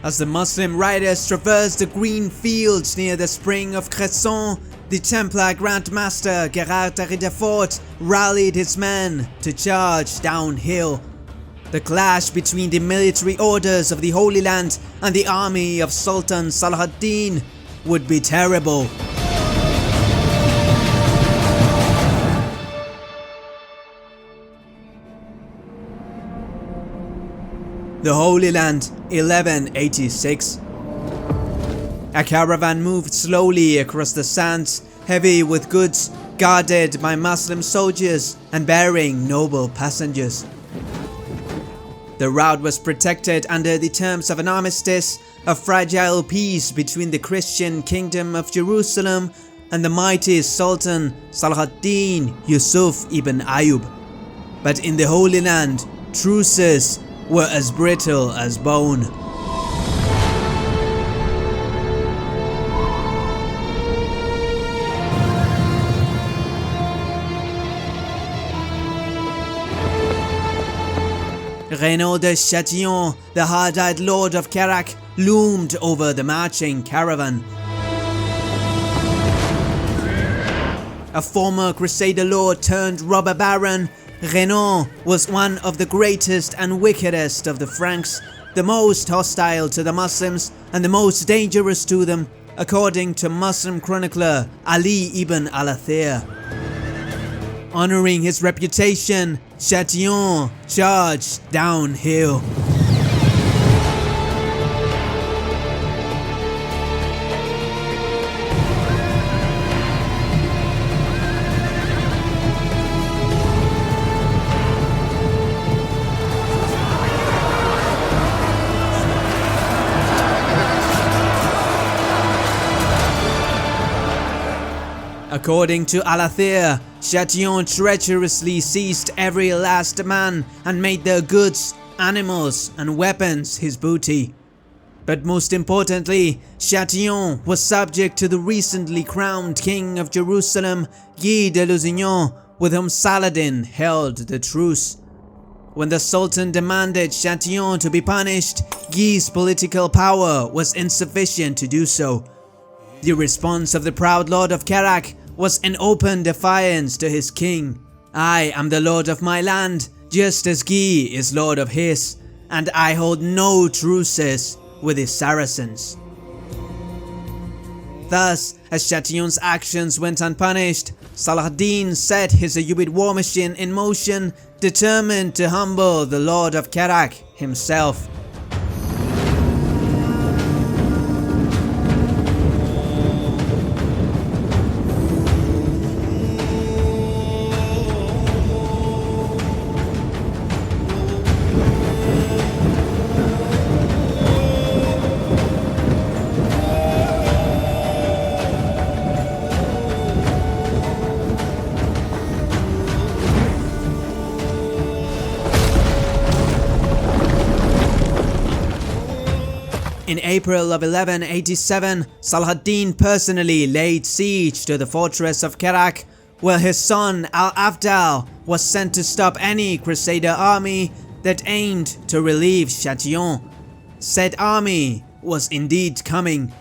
As the Muslim riders traversed the green fields near the spring of Cresson, the Templar Grand Master Gerard de Ridefort rallied his men to charge downhill. The clash between the military orders of the Holy Land and the army of Sultan Saladin would be terrible. The Holy Land, 1186. A caravan moved slowly across the sands, heavy with goods, guarded by Muslim soldiers and bearing noble passengers. The route was protected under the terms of an armistice, a fragile peace between the Christian kingdom of Jerusalem and the mighty Sultan Saladin Yusuf ibn Ayyub. But in the Holy Land, truces were as brittle as bone. Raynauld de Châtillon, the hard-eyed lord of Kerak, loomed over the marching caravan. A former Crusader lord turned robber baron, Raynauld was one of the greatest and wickedest of the Franks, the most hostile to the Muslims and the most dangerous to them, according to Muslim chronicler Ali ibn al-Athir. Honoring his reputation, Châtillon charged downhill. According to Al-Athir, Châtillon treacherously seized every last man and made their goods, animals and weapons his booty. But most importantly, Châtillon was subject to the recently crowned king of Jerusalem, Guy de Lusignan, with whom Saladin held the truce. When the Sultan demanded Châtillon to be punished, Guy's political power was insufficient to do so. The response of the proud lord of Kerak was an open defiance to his king. I am the lord of my land, just as Guy is lord of his, and I hold no truces with his Saracens. Thus, as Châtillon's actions went unpunished, Saladin set his Ayyubid war machine in motion, determined to humble the lord of Kerak himself. In April of 1187, Saladin personally laid siege to the fortress of Kerak, where his son Al-Afdal was sent to stop any Crusader army that aimed to relieve Châtillon. Said army was indeed coming.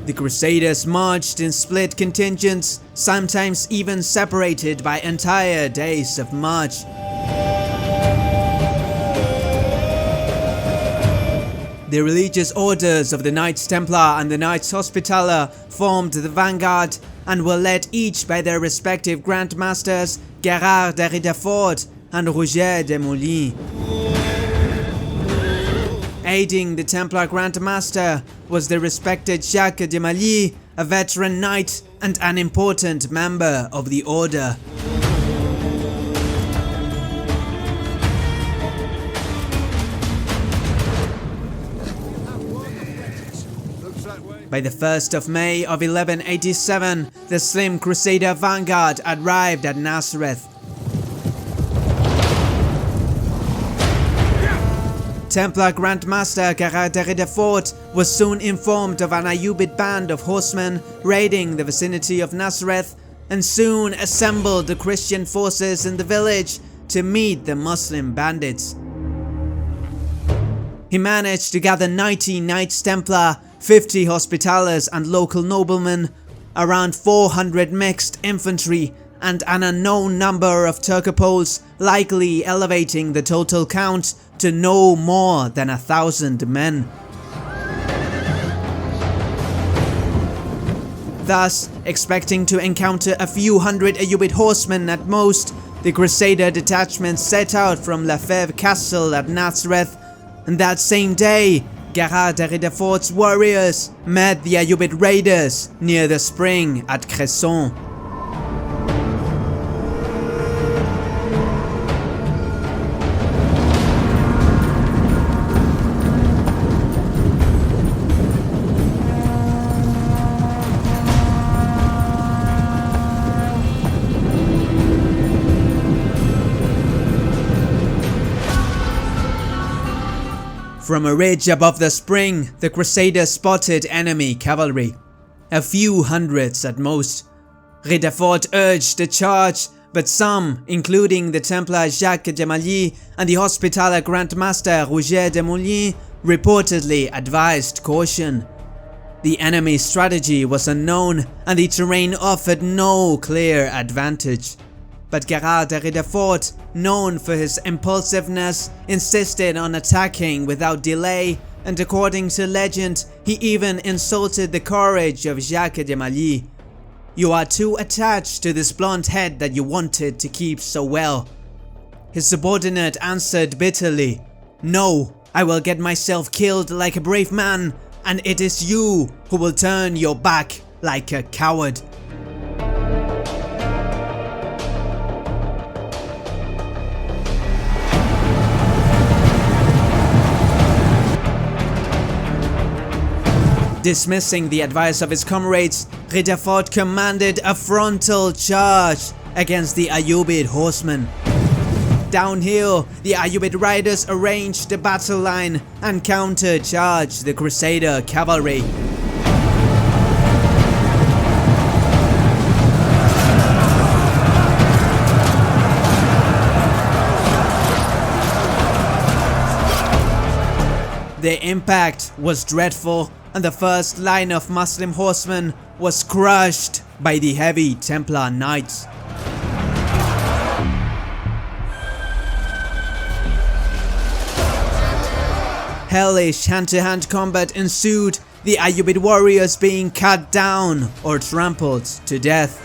The Crusaders marched in split contingents, sometimes even separated by entire days of march. The religious orders of the Knights Templar and the Knights Hospitaller formed the vanguard and were led each by their respective Grand Masters Gerard de Ridefort and Roger de Moulins. Aiding the Templar Grand Master was the respected Jacques de Mali, a veteran knight and an important member of the order. By the 1st of May of 1187, the slim Crusader vanguard arrived at Nazareth. Templar Grand Master Gerard de Ridefort was soon informed of an Ayyubid band of horsemen raiding the vicinity of Nazareth and soon assembled the Christian forces in the village to meet the Muslim bandits. He managed to gather 90 Knights Templar, 50 Hospitallers and local noblemen, around 400 mixed infantry, and an unknown number of Turcopoles, likely elevating the total count to no more than 1,000 men. Thus, expecting to encounter a few hundred Ayyubid horsemen at most, the Crusader detachment set out from Lefebvre Castle at Nazareth, and that same day, Gerard de Ridefort's warriors met the Ayyubid raiders near the spring at Cresson. From a ridge above the spring, the Crusaders spotted enemy cavalry. A few hundreds at most. Ridefort urged the charge, but some, including the Templar Jacques and the Hospitaller Grand Master Roger de Moulins, reportedly advised caution. The enemy's strategy was unknown and the terrain offered no clear advantage. But Gerard de Ridefort, known for his impulsiveness, insisted on attacking without delay, and according to legend, he even insulted the courage of Jacques de Mali. "You are too attached to this blonde head that you wanted to keep so well." His subordinate answered bitterly, "No, I will get myself killed like a brave man, and it is you who will turn your back like a coward." Dismissing the advice of his comrades, Ridefort commanded a frontal charge against the Ayyubid horsemen. Downhill, the Ayyubid riders arranged the battle line and counter-charged the Crusader cavalry. The impact was dreadful, and the first line of Muslim horsemen was crushed by the heavy Templar knights. Hellish hand-to-hand combat ensued, the Ayyubid warriors being cut down or trampled to death.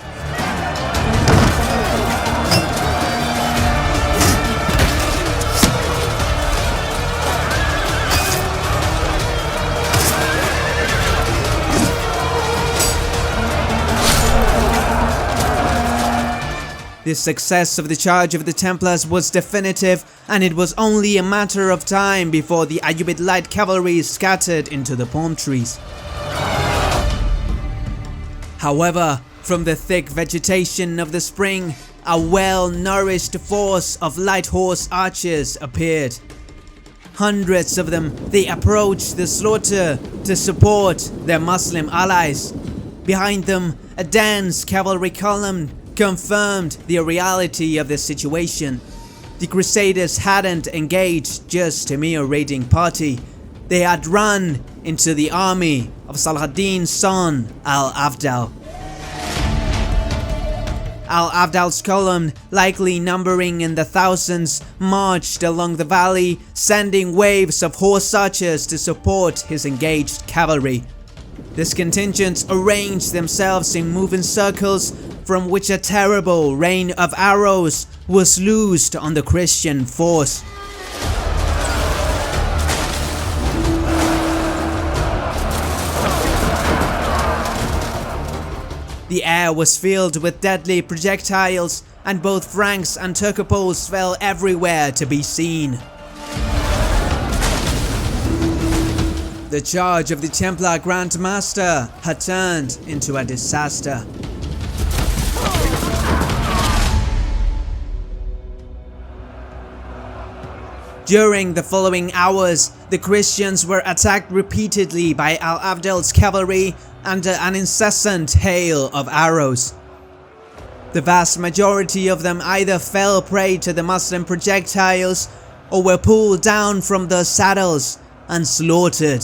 The success of the charge of the Templars was definitive, and it was only a matter of time before the Ayyubid light cavalry scattered into the palm trees. However, from the thick vegetation of the spring, a well-nourished force of light horse archers appeared. Hundreds of them, they approached the slaughter to support their Muslim allies. Behind them, a dense cavalry column confirmed the reality of the situation. The Crusaders hadn't engaged just a mere raiding party. They had run into the army of Saladin's son, Al-Afdal. Al-Afdal's column, likely numbering in the thousands, marched along the valley, sending waves of horse archers to support his engaged cavalry. This contingent arranged themselves in moving circles, from which a terrible rain of arrows was loosed on the Christian force. The air was filled with deadly projectiles, and both Franks and Turcopoles fell everywhere to be seen. The charge of the Templar Grand Master had turned into a disaster. During the following hours, the Christians were attacked repeatedly by Al-Afdal's cavalry under an incessant hail of arrows. The vast majority of them either fell prey to the Muslim projectiles or were pulled down from their saddles and slaughtered.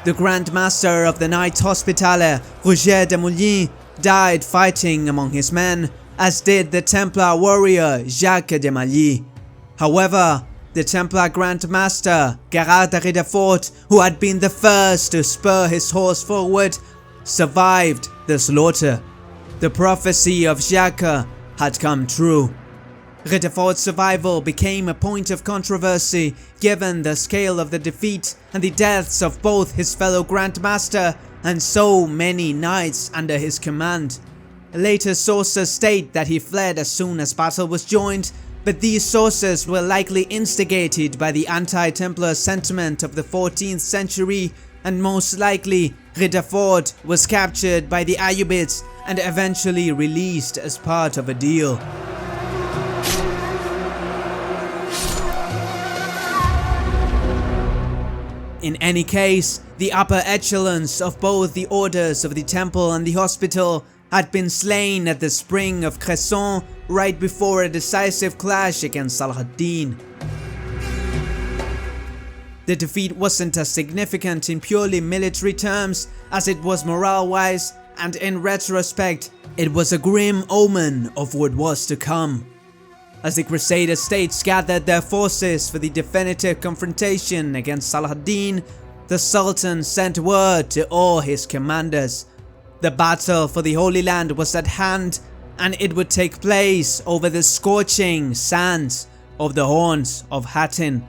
The Grand Master of the Knights Hospitaller, Roger de Moulins, died fighting among his men, as did the Templar warrior Jacques de Mali. However, the Templar Grand Master, Gerard de Ridefort, who had been the first to spur his horse forward, survived the slaughter. The prophecy of Jacques had come true. Ridefort's survival became a point of controversy given the scale of the defeat and the deaths of both his fellow Grand Master and so many knights under his command. Later sources state that he fled as soon as battle was joined, but these sources were likely instigated by the anti-Templar sentiment of the 14th century, and most likely Ridefort was captured by the Ayyubids and eventually released as part of a deal. In any case, the upper echelons of both the orders of the Temple and the Hospital had been slain at the spring of Cresson right before a decisive clash against Saladin. The defeat wasn't as significant in purely military terms as it was morale-wise, and in retrospect, it was a grim omen of what was to come. As the Crusader states gathered their forces for the definitive confrontation against Saladin, the Sultan sent word to all his commanders. The battle for the Holy Land was at hand, and it would take place over the scorching sands of the Horns of Hattin.